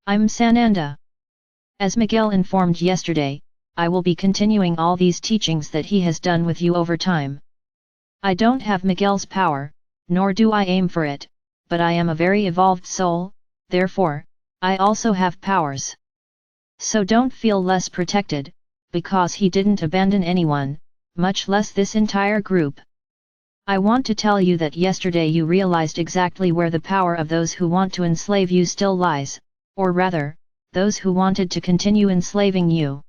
I'm Sananda. As Miguel informed yesterday, I will be continuing all these teachings that he has done with you over time. I don't have Miguel's power, nor do I aim for it, but I am a very evolved soul, therefore, I also have powers. So don't feel less protected, because he didn't abandon anyone, much less this entire group. I want to tell you that yesterday you realized exactly where the power of those who want to enslave you still lies, or rather, those who wanted to continue enslaving you.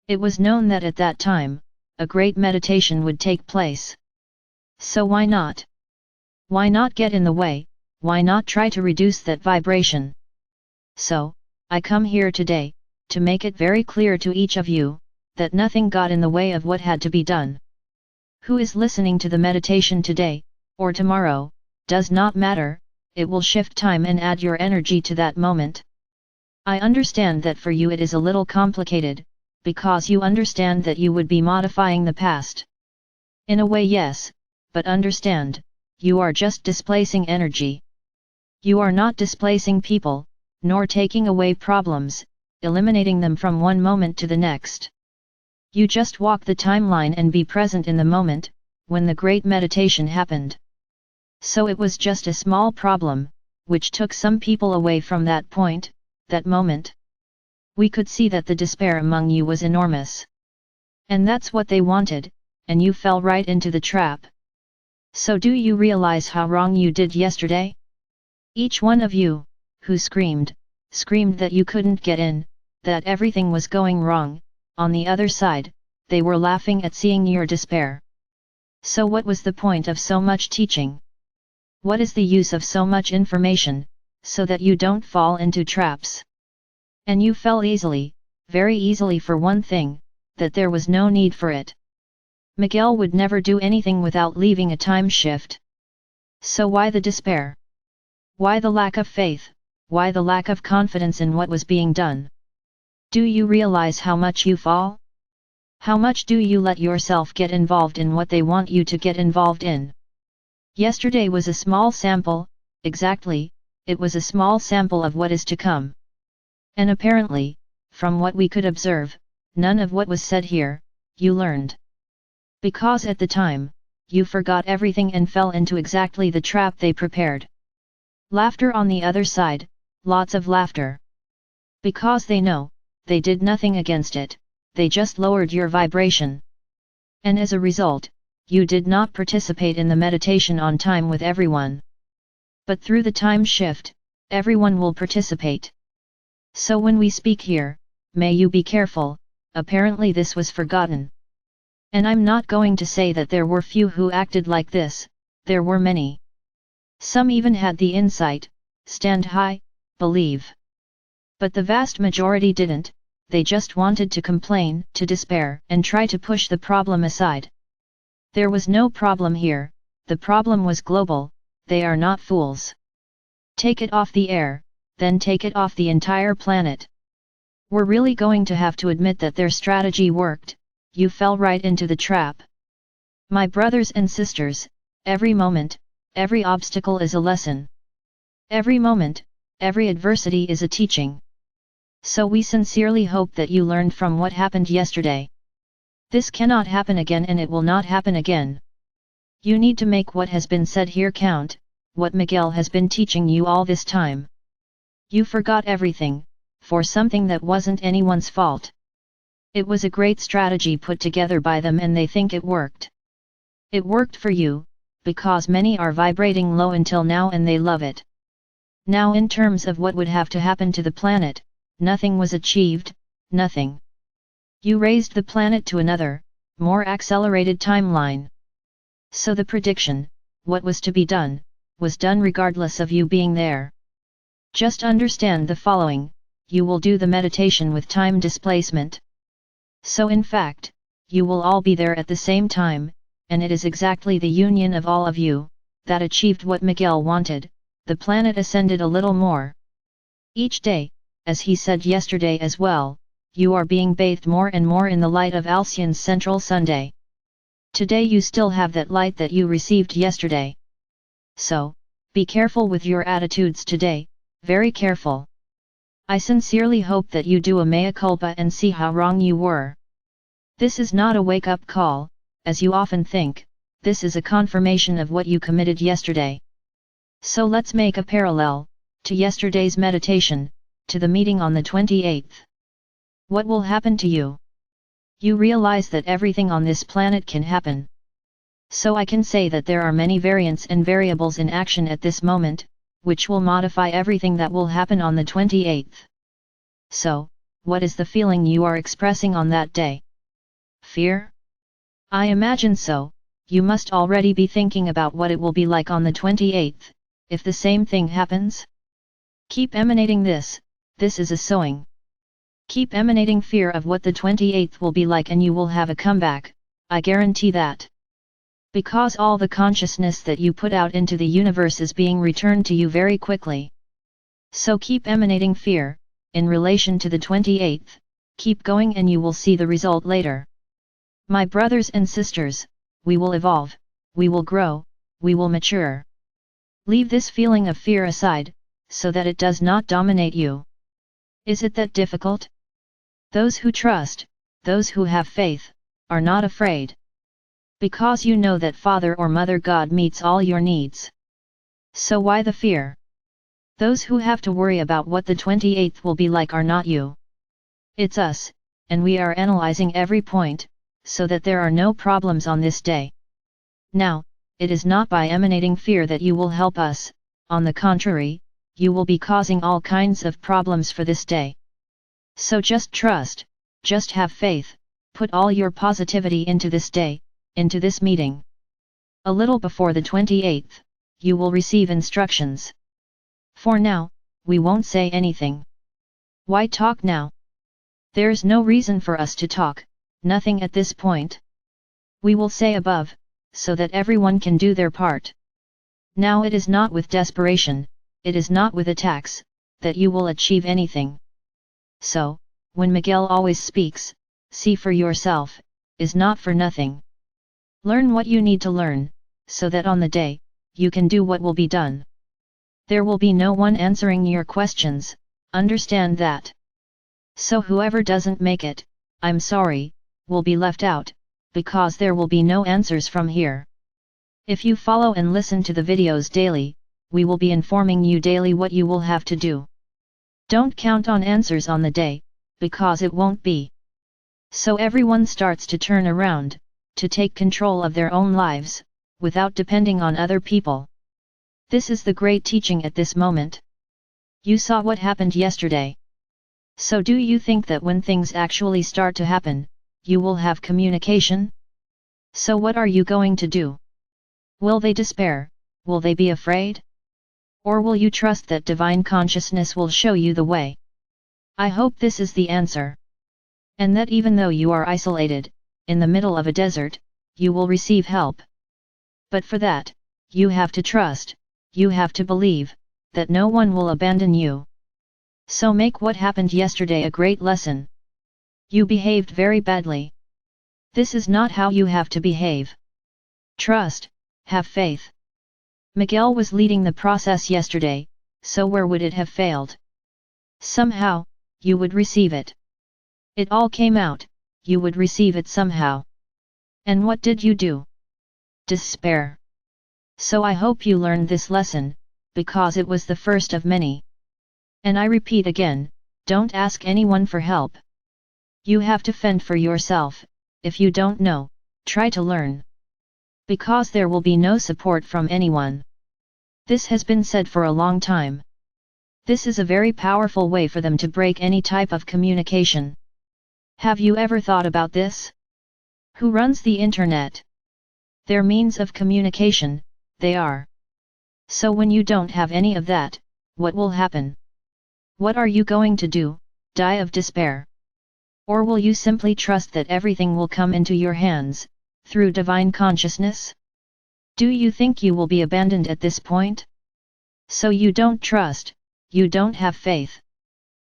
It was known that at that time, a great meditation would take place. So why not? Why not get in the way, why not try to reduce that vibration? So, I come here today, to make it very clear to each of you, that nothing got in the way of what had to be done. Who is listening to the meditation today, or tomorrow, does not matter, it will shift time and add your energy to that moment. I understand that for you it is a little complicated, because you understand that you would be modifying the past. In a way yes, but understand, you are just displacing energy. You are not displacing people, nor taking away problems, eliminating them from one moment to the next. You just walk the timeline and be present in the moment, when the great meditation happened. So it was just a small problem, which took some people away from that point, that moment. We could see that the despair among you was enormous. And that's what they wanted, and you fell right into the trap. So do you realize how wrong you did yesterday? Each one of you, who screamed that you couldn't get in, that everything was going wrong, on the other side, they were laughing at seeing your despair. So what was the point of so much teaching? What is the use of so much information, so that you don't fall into traps? And you fell easily, very easily for one thing, that there was no need for it. Miguel would never do anything without leaving a time shift. So why the despair? Why the lack of faith? Why the lack of confidence in what was being done? Do you realize how much you fall? How much do you let yourself get involved in what they want you to get involved in? Yesterday was a small sample, exactly, it was a small sample of what is to come. And apparently, from what we could observe, none of what was said here, you learned. Because at the time, you forgot everything and fell into exactly the trap they prepared. Laughter on the other side, lots of laughter. Because they know, they did nothing against it, they just lowered your vibration. And as a result, you did not participate in the meditation on time with everyone. But through the time shift, everyone will participate. So when we speak here, may you be careful, apparently this was forgotten. And I'm not going to say that there were few who acted like this, there were many. Some even had the insight, stand high, believe. But the vast majority didn't, they just wanted to complain, to despair, and try to push the problem aside. There was no problem here, the problem was global, they are not fools. Take it off the air, then take it off the entire planet. We're really going to have to admit that their strategy worked, you fell right into the trap. My brothers and sisters, every moment, every obstacle is a lesson. Every moment, every adversity is a teaching. So we sincerely hope that you learned from what happened yesterday. This cannot happen again and it will not happen again. You need to make what has been said here count, what Miguel has been teaching you all this time. You forgot everything, for something that wasn't anyone's fault. It was a great strategy put together by them and they think it worked. It worked for you, because many are vibrating low until now and they love it. Now in terms of what would have to happen to the planet, nothing was achieved, nothing. You raised the planet to another, more accelerated timeline. So the prediction, what was to be done, was done regardless of you being there. Just understand the following, you will do the meditation with time displacement. So in fact, you will all be there at the same time, and it is exactly the union of all of you, that achieved what Miguel wanted, the planet ascended a little more. Each day, as he said yesterday as well, you are being bathed more and more in the light of Alcyon's central Sunday. Today you still have that light that you received yesterday. So, be careful with your attitudes today, very careful. I sincerely hope that you do a mea culpa and see how wrong you were. This is not a wake-up call, as you often think, this is a confirmation of what you committed yesterday. So let's make a parallel, to yesterday's meditation, to the meeting on the 28th. What will happen to you? You realize that everything on this planet can happen. So I can say that there are many variants and variables in action at this moment, which will modify everything that will happen on the 28th. So, what is the feeling you are expressing on that day? Fear? I imagine so. You must already be thinking about what it will be like on the 28th, if the same thing happens. Keep emanating this is a sowing. Keep emanating fear of what the 28th will be like and you will have a comeback, I guarantee that. Because all the consciousness that you put out into the universe is being returned to you very quickly. So keep emanating fear, in relation to the 28th, keep going and you will see the result later. My brothers and sisters, we will evolve, we will grow, we will mature. Leave this feeling of fear aside, so that it does not dominate you. Is it that difficult? Those who trust, those who have faith, are not afraid. Because you know that Father or Mother God meets all your needs. So why the fear? Those who have to worry about what the 28th will be like are not you. It's us, and we are analyzing every point, so that there are no problems on this day. Now, it is not by emanating fear that you will help us, on the contrary, you will be causing all kinds of problems for this day. So just trust, just have faith, put all your positivity into this day, into this meeting. A little before the 28th, you will receive instructions. For now, we won't say anything. Why talk now? There's no reason for us to talk, nothing at this point. We will say above, so that everyone can do their part. Now it is not with desperation, it is not with attacks, that you will achieve anything. So, when Miguel always speaks, see for yourself, is not for nothing. Learn what you need to learn, so that on the day, you can do what will be done. There will be no one answering your questions, understand that. So whoever doesn't make it, I'm sorry, will be left out, because there will be no answers from here. If you follow and listen to the videos daily, we will be informing you daily what you will have to do. Don't count on answers on the day, because it won't be. So everyone starts to turn around, to take control of their own lives, without depending on other people. This is the great teaching at this moment. You saw what happened yesterday. So do you think that when things actually start to happen, you will have communication? So what are you going to do? Will they despair? Will they be afraid? Or will you trust that divine consciousness will show you the way? I hope this is the answer. And that even though you are isolated, in the middle of a desert, you will receive help. But for that, you have to trust, you have to believe, that no one will abandon you. So make what happened yesterday a great lesson. You behaved very badly. This is not how you have to behave. Trust, have faith. Miguel was leading the process yesterday, so where would it have failed? Somehow, you would receive it. It all came out, you would receive it somehow. And what did you do? Despair. So I hope you learned this lesson, because it was the first of many. And I repeat again, don't ask anyone for help. You have to fend for yourself. If you don't know, try to learn. Because there will be no support from anyone. This has been said for a long time. This is a very powerful way for them to break any type of communication. Have you ever thought about this? Who runs the internet? Their means of communication, they are. So when you don't have any of that, what will happen? What are you going to do, die of despair? Or will you simply trust that everything will come into your hands, through divine consciousness? Do you think you will be abandoned at this point? So you don't trust, you don't have faith.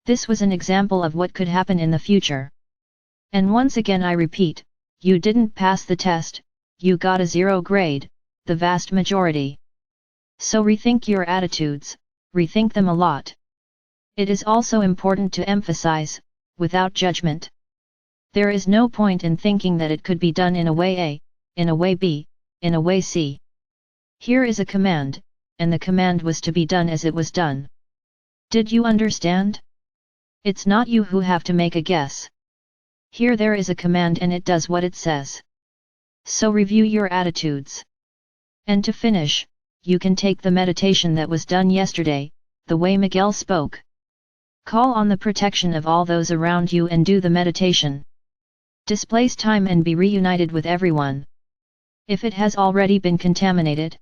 This was an example of what could happen in the future. And once again I repeat, you didn't pass the test, you got a 0 grade, the vast majority. So rethink your attitudes, rethink them a lot. It is also important to emphasize, without judgment. There is no point in thinking that it could be done in a way A, in a way B, in a way C. Here is a command, and the command was to be done as it was done. Did you understand? It's not you who have to make a guess. Here there is a command and it does what it says. So review your attitudes. And to finish, you can take the meditation that was done yesterday, the way Miguel spoke. Call on the protection of all those around you and do the meditation. Displace time and be reunited with everyone. If it has already been contaminated,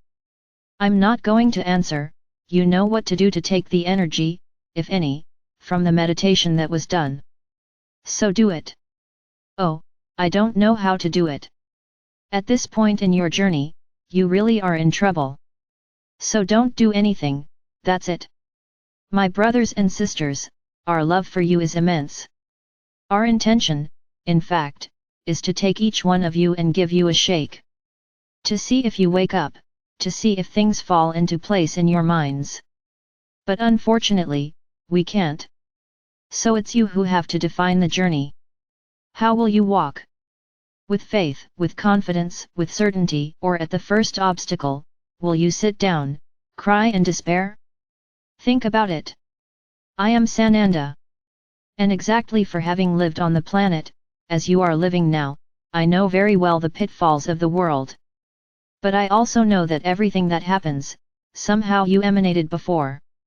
I'm not going to answer. You know what to do to take the energy, if any, from the meditation that was done. So do it. Oh, I don't know how to do it. At this point in your journey, you really are in trouble. So don't do anything, that's it. My brothers and sisters, our love for you is immense. Our intention, in fact, is to take each one of you and give you a shake. To see if you wake up, to see if things fall into place in your minds. But unfortunately, we can't. So it's you who have to define the journey. How will you walk? With faith, with confidence, with certainty, or at the first obstacle, will you sit down, cry and despair? Think about it. I am Sananda. And exactly for having lived on the planet, as you are living now, I know very well the pitfalls of the world. But I also know that everything that happens, somehow you emanated before.